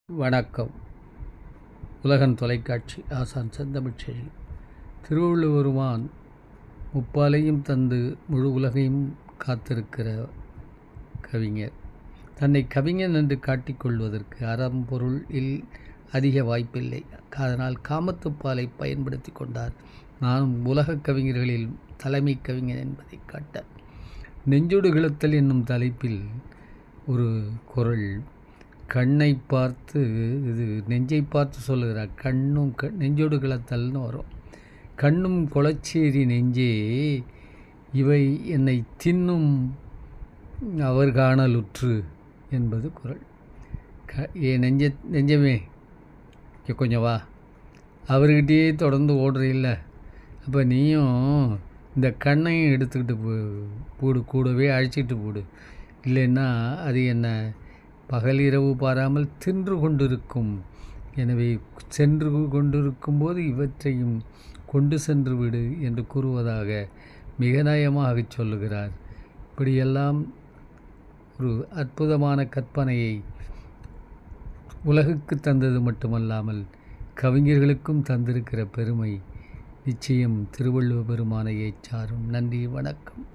வணக்கம். உலகன் தொலைக்காட்சி ஆசான் செந்தமிழ்ச்செழி. திருவள்ளுவருமான் முப்பாலையும் தந்து முழு உலகையும் காத்திருக்கிற கவிஞர். தன்னை கவிஞன் என்று காட்டிக்கொள்வதற்கு அறம்பொருள் அதிக வாய்ப்பில்லை. அதனால் காமத்துப்பாலை பயன்படுத்தி கொண்டார். நானும் உலக கவிஞர்களில் தலைமை கவிஞன் என்பதை காட்ட நெஞ்சோடு கிளத்தல் என்னும் தலைப்பில் ஒரு குறள். கண்ணை பார்த்து இது நெஞ்சை பார்த்து சொல்லுகிறார். கண்ணும் நெஞ்சோடு கிளத்தல்னு வரும். கண்ணும் கொளச்சேரி நெஞ்சே இவை என்னை தின்னும் அவர் காணலுற்று என்பது குறள். நெஞ்சமே கொஞ்சம் வா, அவர்கிட்டயே தொடர்ந்து ஓடுறில்ல, அப்போ நீயும் இந்த கண்ணையும் எடுத்துக்கிட்டு கூடவே அழைச்சிட்டு போடு. இல்லைன்னா அது என்ன பகல் இரவு பாராமல் தின்று கொண்டிருக்கும். எனவே சென்று கொண்டிருக்கும்போது இவற்றையும் கொண்டு சென்று விடு என்று கூறுவதாக மிக நயமாக சொல்லுகிறார். இப்படியெல்லாம் ஒரு அற்புதமான கற்பனையை உலகுக்கு தந்தது மட்டுமல்லாமல் கவிஞர்களுக்கும் தந்திருக்கிற பெருமை நிச்சயம் திருவள்ளுவர் பெருமானையை சாரும். நன்றி, வணக்கம்.